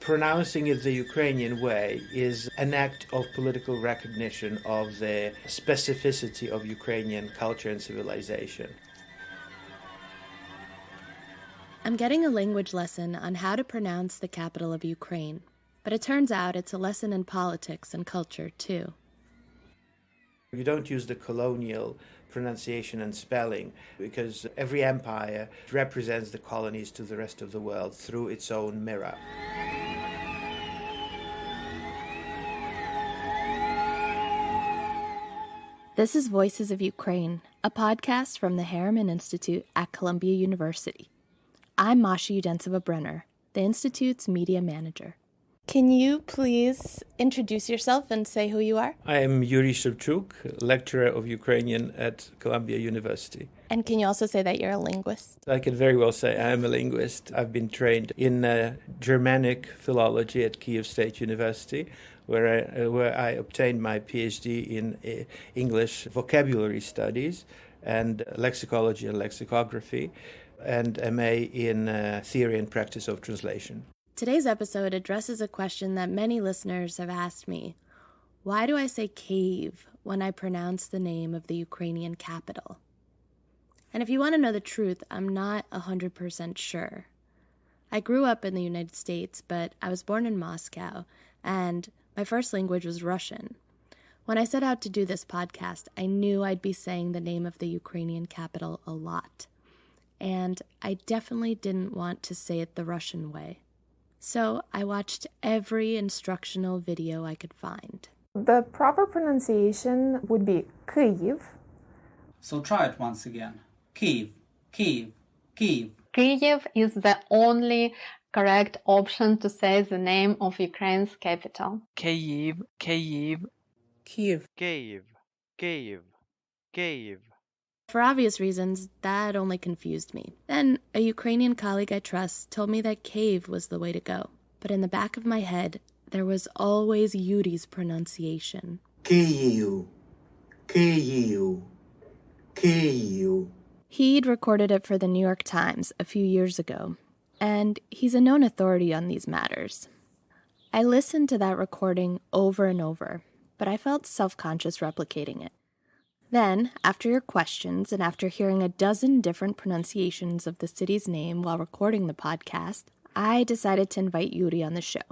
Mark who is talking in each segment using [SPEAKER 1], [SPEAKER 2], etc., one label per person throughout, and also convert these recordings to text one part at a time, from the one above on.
[SPEAKER 1] Pronouncing it the Ukrainian way is an act of political recognition of the specificity of Ukrainian culture and civilization.
[SPEAKER 2] I'm getting a language lesson on how to pronounce the capital of Ukraine, but it turns out it's a lesson in politics and culture, too.
[SPEAKER 1] You don't use the colonial pronunciation and spelling because every empire represents the colonies to the rest of the world through its own mirror.
[SPEAKER 2] This is Voices of Ukraine, a podcast from the Harriman Institute at Columbia University. I'm Masha Brenner, the Institute's media manager. Can you please introduce yourself and say who you are?
[SPEAKER 1] I am Yuri Shevchuk, lecturer of Ukrainian at Columbia University.
[SPEAKER 2] And can you also say that you're a linguist?
[SPEAKER 1] I can very well say I am a linguist. I've been trained in Germanic philology at Kyiv State University, where I obtained my PhD in English vocabulary studies and lexicology and lexicography, and MA in theory and practice of translation.
[SPEAKER 2] Today's episode addresses a question that many listeners have asked me. Why do I say Kyiv when I pronounce the name of the Ukrainian capital? And if you want to know the truth, I'm not 100% sure. I grew up in the United States, but I was born in Moscow, and my first language was Russian. When I set out to do this podcast, I knew I'd be saying the name of the Ukrainian capital a lot. And I definitely didn't want to say it the Russian way. So I watched every instructional video I could find.
[SPEAKER 3] The proper pronunciation would be Kyiv.
[SPEAKER 4] So try it once again. Kyiv, Kyiv, Kyiv.
[SPEAKER 5] Kyiv is the only correct option to say the name of Ukraine's capital.
[SPEAKER 6] Kyiv, Kyiv,
[SPEAKER 7] Kyiv,
[SPEAKER 6] Kyiv, Kyiv, Kyiv.
[SPEAKER 2] For obvious reasons, that only confused me. Then, a Ukrainian colleague I trust told me that Kyiv was the way to go. But in the back of my head, there was always Yuri's pronunciation.
[SPEAKER 8] Kyiv, Kyiv, Kyiv.
[SPEAKER 2] He'd recorded it for the New York Times a few years ago, and he's a known authority on these matters. I listened to that recording over and over, but I felt self-conscious replicating it. Then, after your questions and after hearing a dozen different pronunciations of the city's name while recording the podcast, I decided to invite Yuri on the show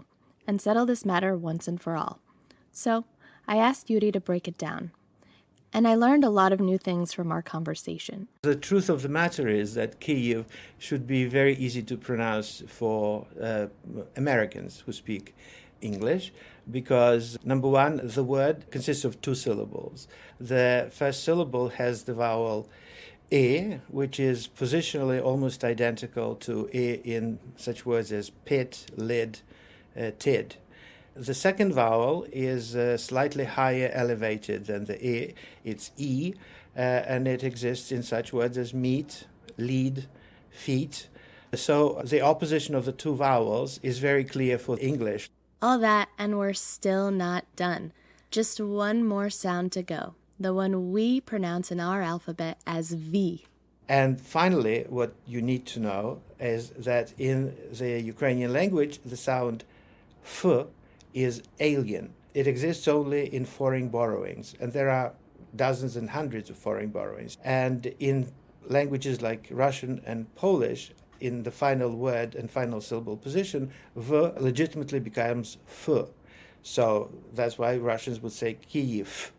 [SPEAKER 2] and settle this matter once and for all. So, I asked Yuri to break it down. And I learned a lot of new things from our conversation.
[SPEAKER 1] The truth of the matter is that Kyiv should be very easy to pronounce for Americans who speak English, because, number one, the word consists of two syllables. The first syllable has the vowel E, which is positionally almost identical to E in such words as pit, lid, tid. The second vowel is slightly higher elevated than the E. It's E, and it exists in such words as meat, lead, feet. So the opposition of the two vowels is very clear for English.
[SPEAKER 2] All that, and we're still not done. Just one more sound to go, the one we pronounce in our alphabet as V.
[SPEAKER 1] And finally, what you need to know is that in the Ukrainian language, the sound F is alien. It exists only in foreign borrowings, and there are dozens and hundreds of foreign borrowings. And in languages like Russian and Polish, in the final word and final syllable position, V legitimately becomes F. So that's why Russians would say Kyiv,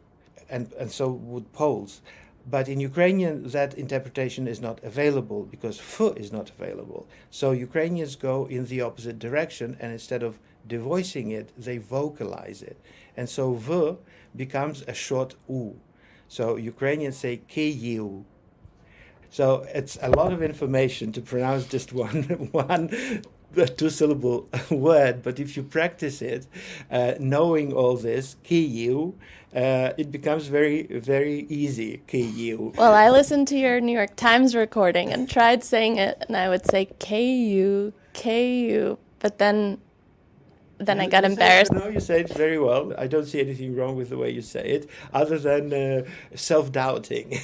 [SPEAKER 1] and so would Poles. But in Ukrainian, that interpretation is not available because F is not available. So Ukrainians go in the opposite direction, and instead of devoicing it, they vocalize it. And so V becomes a short U. So Ukrainians say Kyiv. So it's a lot of information to pronounce just one two-syllable word, but if you practice it, knowing all this, Kyiv, it becomes very, very easy, Kyiv.
[SPEAKER 2] Well, I listened to your New York Times recording and tried saying it, and I would say Ku, but then then I got embarrassed.
[SPEAKER 1] No, you say it very well. I don't see anything wrong with the way you say it, other than self-doubting.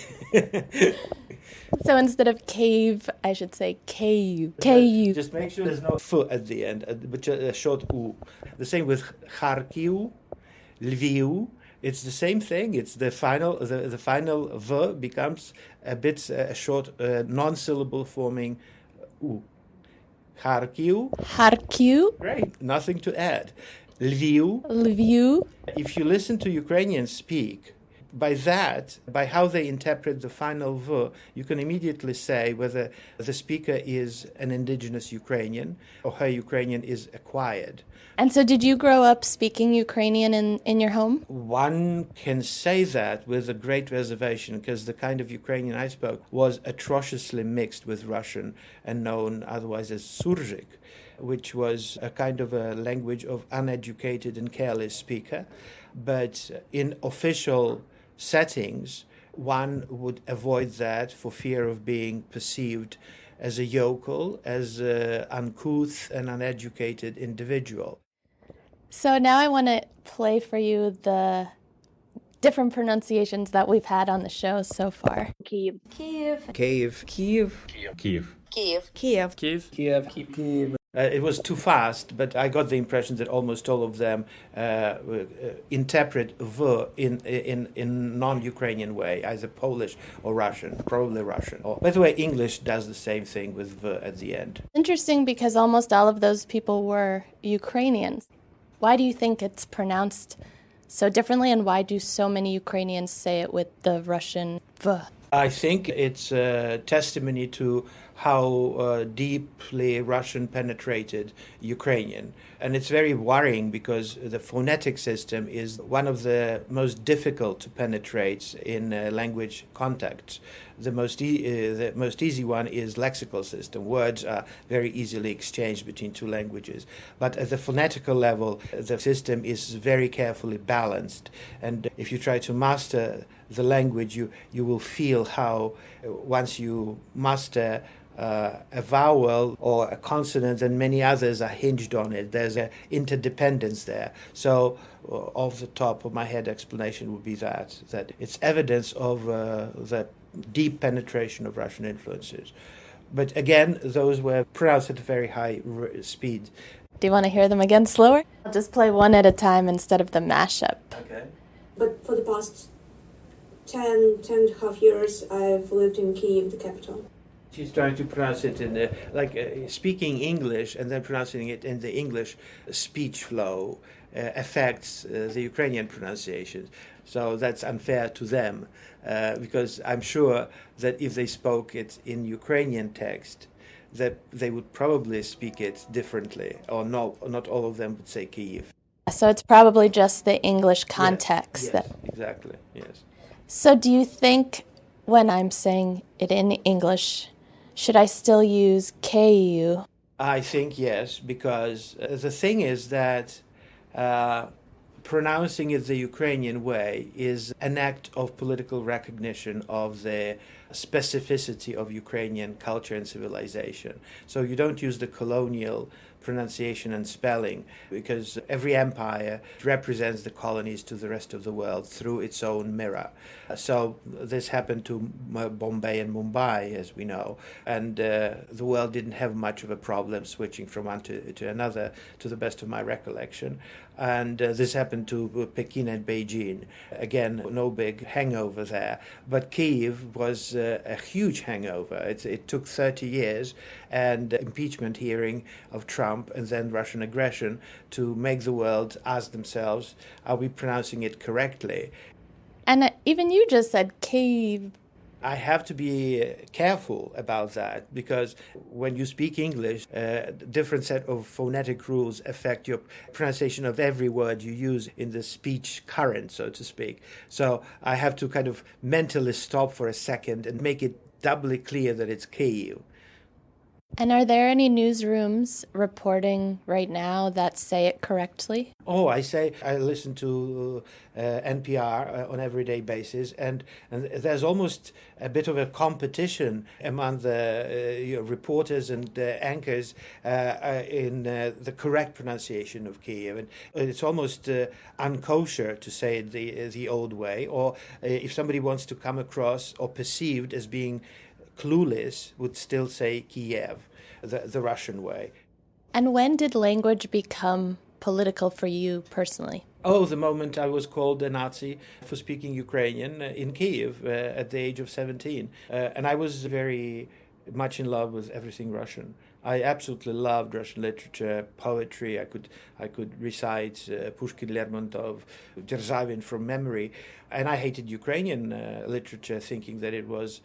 [SPEAKER 2] So instead of cave, I should say Kyiv. Kyiv.
[SPEAKER 1] Just make sure there's no f at the end, but just a short u. The same with Kharkiv, Lviv. It's the same thing. It's the final v becomes a bit short, non-syllable forming u. Kharkiv.
[SPEAKER 2] Kharkiv.
[SPEAKER 1] Great. Nothing to add. Lviv.
[SPEAKER 2] Lviv.
[SPEAKER 1] If you listen to Ukrainians speak, by how they interpret the final v, you can immediately say whether the speaker is an indigenous Ukrainian or her Ukrainian is acquired.
[SPEAKER 2] And so did you grow up speaking Ukrainian in your home?
[SPEAKER 1] One can say that with a great reservation, because the kind of Ukrainian I spoke was atrociously mixed with Russian and known otherwise as Surzhyk, which was a kind of a language of uneducated and careless speaker. But in official settings, one would avoid that for fear of being perceived as a yokel, as an uncouth and uneducated individual.
[SPEAKER 2] So now I want to play for you the different pronunciations that we've had on the show so far.
[SPEAKER 5] Kyiv.
[SPEAKER 2] Kyiv.
[SPEAKER 1] Kyiv.
[SPEAKER 7] Kyiv.
[SPEAKER 9] Kyiv.
[SPEAKER 7] Kyiv.
[SPEAKER 2] Kyiv.
[SPEAKER 9] Kyiv.
[SPEAKER 4] Kyiv. Kyiv.
[SPEAKER 1] It was too fast, but I got the impression that almost all of them interpret v in non-Ukrainian way, either Polish or Russian, probably Russian. By the way, English does the same thing with v at the end.
[SPEAKER 2] Interesting, because almost all of those people were Ukrainians. Why do you think it's pronounced so differently, and why do so many Ukrainians say it with the Russian v?
[SPEAKER 1] I think it's a testimony to how deeply Russian penetrated Ukrainian. And it's very worrying because the phonetic system is one of the most difficult to penetrate in language contexts. The most easy one is lexical system. Words are very easily exchanged between two languages. But at the phonetical level, the system is very carefully balanced. And if you try to master the language, you will feel how once you master a vowel or a consonant, and many others are hinged on it. There's an interdependence there. So off the top of my head explanation would be that it's evidence of the deep penetration of Russian influences. But again, those were pronounced at a very high speed.
[SPEAKER 2] Do you want to hear them again slower? I'll just play one at a time instead of the mashup.
[SPEAKER 1] Okay.
[SPEAKER 10] But for the past 10 and a half years, I've lived in Kyiv, the capital.
[SPEAKER 1] She's trying to pronounce it in speaking English and then pronouncing it in the English speech flow affects the Ukrainian pronunciation. So that's unfair to them because I'm sure that if they spoke it in Ukrainian text, that they would probably speak it differently, or not all of them would say Kyiv.
[SPEAKER 2] So it's probably just the English context.
[SPEAKER 1] Yes, exactly, yes.
[SPEAKER 2] So do you think when I'm saying it in English, should I still use KU?
[SPEAKER 1] I think yes, because the thing is that pronouncing it the Ukrainian way is an act of political recognition of the specificity of Ukrainian culture and civilization. So you don't use the colonial pronunciation and spelling, because every empire represents the colonies to the rest of the world through its own mirror. So this happened to Bombay and Mumbai, as we know, and the world didn't have much of a problem switching from one to another, to the best of my recollection. And this happened to Peking and Beijing. Again, no big hangover there. But Kyiv was a huge hangover. It took 30 years and impeachment hearing of Trump and then Russian aggression to make the world ask themselves, are we pronouncing it correctly?
[SPEAKER 2] And even you just said Kyiv.
[SPEAKER 1] I have to be careful about that because when you speak English, a different set of phonetic rules affect your pronunciation of every word you use in the speech current, so to speak. So I have to kind of mentally stop for a second and make it doubly clear that it's Kyiv.
[SPEAKER 2] And are there any newsrooms reporting right now that say it correctly?
[SPEAKER 1] Oh, I listen to NPR on everyday basis, and there's almost a bit of a competition among the reporters and anchors in the correct pronunciation of Kyiv. And it's almost unkosher to say it the old way, or if somebody wants to come across or perceived as being clueless, would still say Kiev, the Russian way.
[SPEAKER 2] And when did language become political for you personally?
[SPEAKER 1] Oh, the moment I was called a Nazi for speaking Ukrainian in Kyiv at the age of 17. And I was very much in love with everything Russian. I absolutely loved Russian literature, poetry. I could recite Pushkin, Lermontov, Derzhavin from memory. And I hated Ukrainian literature, thinking that it was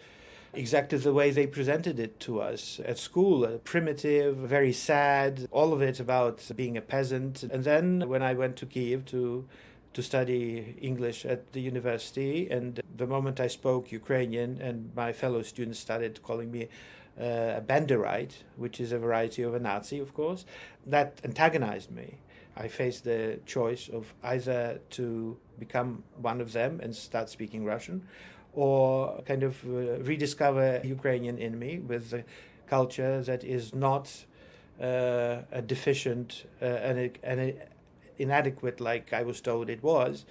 [SPEAKER 1] exactly the way they presented it to us at school. Primitive, very sad, all of it about being a peasant. And then when I went to Kyiv to study English at the university, and the moment I spoke Ukrainian and my fellow students started calling me a Banderite, which is a variety of a Nazi, of course, that antagonized me. I faced the choice of either to become one of them and start speaking Russian, or kind of rediscover Ukrainian in me with a culture that is not a deficient and inadequate like I was told it was.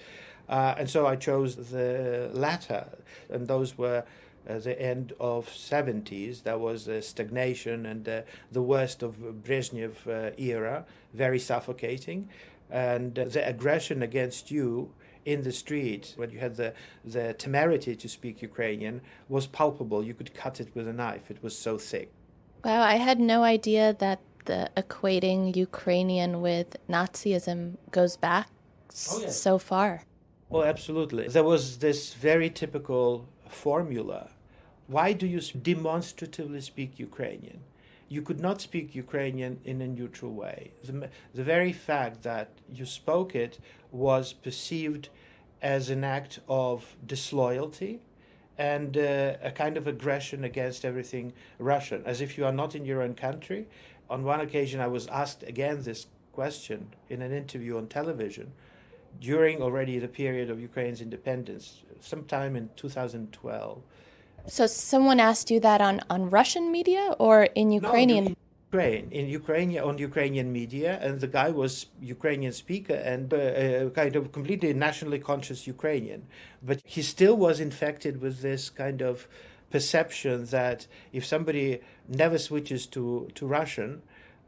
[SPEAKER 1] And so I chose the latter, and those were the end of 70s. There was a stagnation and the worst of Brezhnev era, very suffocating, and the aggression against you in the street, when you had the temerity to speak Ukrainian, was palpable. You could cut it with a knife. It was so thick.
[SPEAKER 2] Wow, I had no idea that the equating Ukrainian with Nazism goes back so far.
[SPEAKER 1] Oh, absolutely. There was this very typical formula. Why do you demonstratively speak Ukrainian? You could not speak Ukrainian in a neutral way. The very fact that you spoke it was perceived as an act of disloyalty and a kind of aggression against everything Russian, as if you are not in your own country. On one occasion, I was asked again this question in an interview on television during already the period of Ukraine's independence, sometime in 2012.
[SPEAKER 2] So someone asked you that on Russian media or in Ukrainian?
[SPEAKER 1] No, in Ukraine, on Ukrainian media, and the guy was Ukrainian speaker and kind of completely nationally conscious Ukrainian. But he still was infected with this kind of perception that if somebody never switches to Russian,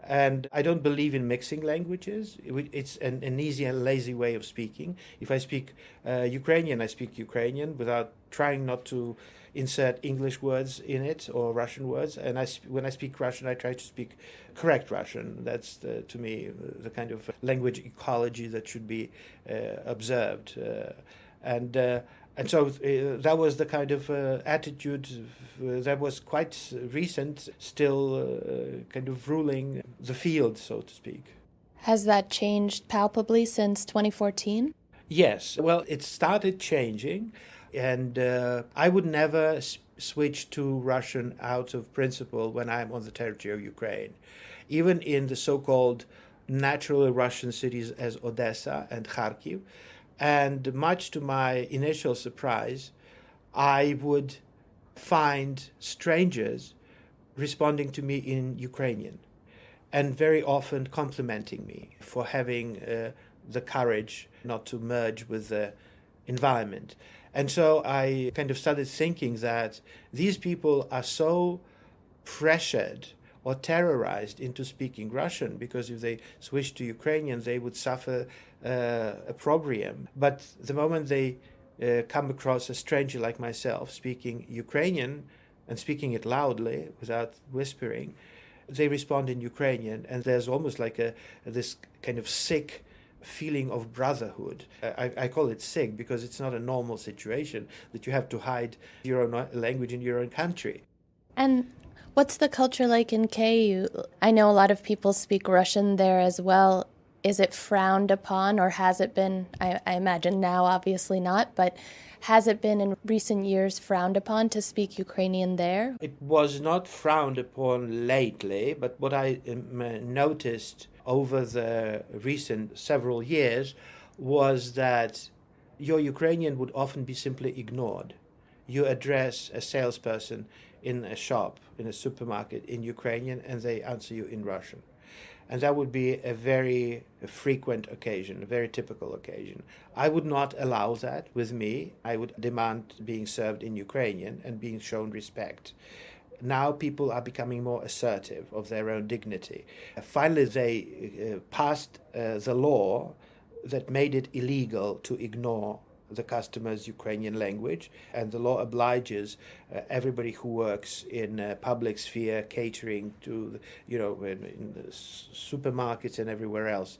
[SPEAKER 1] and I don't believe in mixing languages. It's an easy and lazy way of speaking. If I speak Ukrainian, I speak Ukrainian without trying not to insert English words in it or Russian words. And when I speak Russian, I try to speak correct Russian. That's, to me, the kind of language ecology that should be observed. And so that was the kind of attitude that was quite recent, still kind of ruling the field, so to speak.
[SPEAKER 2] Has that changed palpably since 2014?
[SPEAKER 1] Yes. Well, it started changing, and I would never switch to Russian out of principle when I'm on the territory of Ukraine. Even in the so-called naturally Russian cities as Odessa and Kharkiv, and much to my initial surprise, I would find strangers responding to me in Ukrainian and very often complimenting me for having the courage not to merge with the environment. And so I kind of started thinking that these people are so pressured or terrorized into speaking Russian, because if they switch to Ukrainian, they would suffer opprobrium. But the moment they come across a stranger like myself speaking Ukrainian and speaking it loudly without whispering, they respond in Ukrainian, and there's almost like this kind of sick feeling of brotherhood. I call it sick because it's not a normal situation that you have to hide your own language in your own country.
[SPEAKER 2] And what's the culture like in Kyiv? I know a lot of people speak Russian there as well. Is it frowned upon, or has it been, I imagine now obviously not, but has it been in recent years frowned upon to speak Ukrainian there?
[SPEAKER 1] It was not frowned upon lately, but what I noticed over the recent several years was that your Ukrainian would often be simply ignored. You address a salesperson in a shop, in a supermarket in Ukrainian, and they answer you in Russian. And that would be a very frequent occasion, a very typical occasion. I would not allow that with me. I would demand being served in Ukrainian and being shown respect. Now people are becoming more assertive of their own dignity. Finally, they passed the law that made it illegal to ignore the customer's Ukrainian language, and the law obliges everybody who works in public sphere, catering to, in the supermarkets and everywhere else,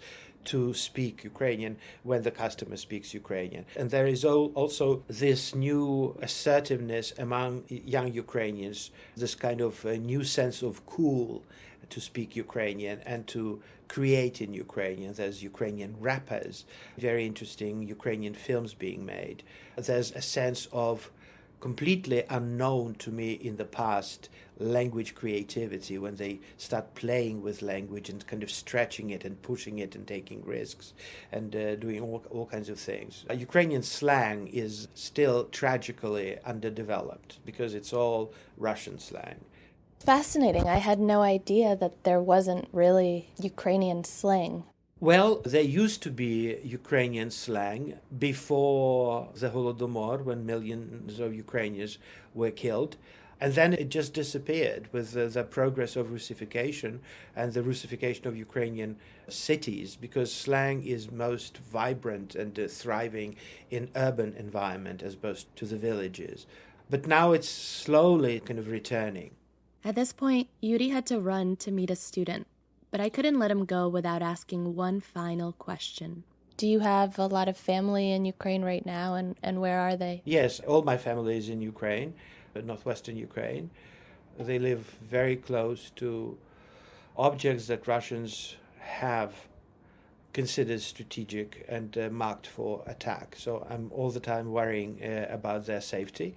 [SPEAKER 1] to speak Ukrainian when the customer speaks Ukrainian. And there is also this new assertiveness among young Ukrainians, this kind of new sense of cool to speak Ukrainian and to create in Ukrainian. There's Ukrainian rappers, very interesting Ukrainian films being made. There's a sense of completely unknown to me in the past language creativity when they start playing with language and kind of stretching it and pushing it and taking risks and doing all kinds of things. Ukrainian slang is still tragically underdeveloped because it's all Russian slang.
[SPEAKER 2] Fascinating. I had no idea that there wasn't really Ukrainian slang.
[SPEAKER 1] Well, there used to be Ukrainian slang before the Holodomor, when millions of Ukrainians were killed. And then it just disappeared with the progress of Russification and the Russification of Ukrainian cities, because slang is most vibrant and thriving in urban environment as opposed to the villages. But now it's slowly kind of returning.
[SPEAKER 2] At this point, Yuri had to run to meet a student, but I couldn't let him go without asking one final question. Do you have a lot of family in Ukraine right now, and where are they?
[SPEAKER 1] Yes, all my family is in Ukraine, northwestern Ukraine. They live very close to objects that Russians have considered strategic and marked for attack. So I'm all the time worrying about their safety.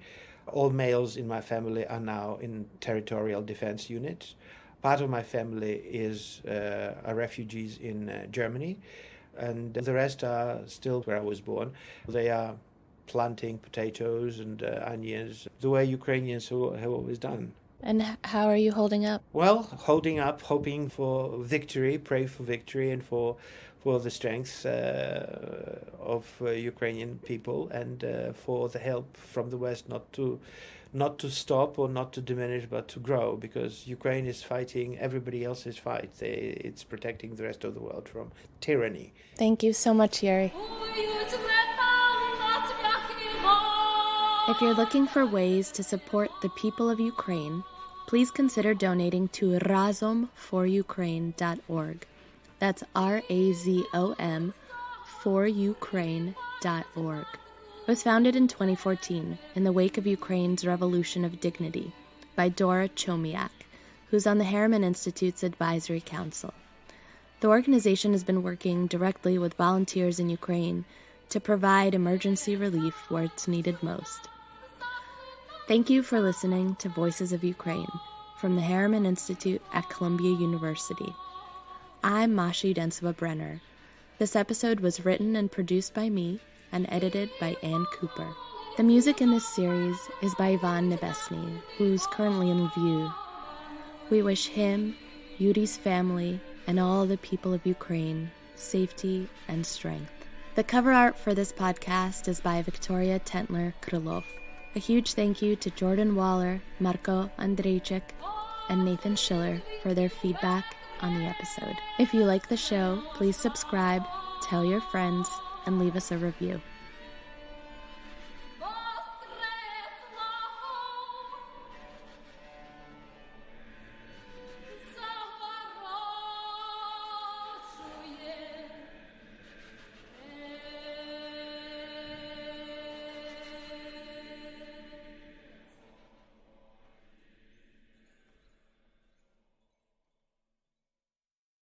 [SPEAKER 1] All males in my family are now in territorial defense units. Part of my family are refugees in Germany, and the rest are still where I was born. They are planting potatoes and onions, the way Ukrainians have always done.
[SPEAKER 2] And how are you holding up?
[SPEAKER 1] Well, holding up, hoping for victory, pray for victory and for the strength of Ukrainian people, and for the help from the West not to stop or not to diminish, but to grow, because Ukraine is fighting everybody else's fight. It's protecting the rest of the world from tyranny.
[SPEAKER 2] Thank you so much, Yuri. If you're looking for ways to support the people of Ukraine, please consider donating to razomforukraine.org. That's RAZOM forukraine.org. It was founded in 2014 in the wake of Ukraine's Revolution of Dignity by Dora Chomiak, who's on the Harriman Institute's Advisory Council. The organization has been working directly with volunteers in Ukraine to provide emergency relief where it's needed most. Thank you for listening to Voices of Ukraine from the Harriman Institute at Columbia University. I'm Masha Brenner. This episode was written and produced by me and edited by Ann Cooper. The music in this series is by Ivan Nebesny, who's currently in Lviv. We wish him, Yuri's family, and all the people of Ukraine safety and strength. The cover art for this podcast is by Victoria Tentler-Krylov. A huge thank you to Jordan Waller, Marko Andrejczyk, and Nathan Schiller for their feedback on the episode. If you like the show, please subscribe, tell your friends, and leave us a review.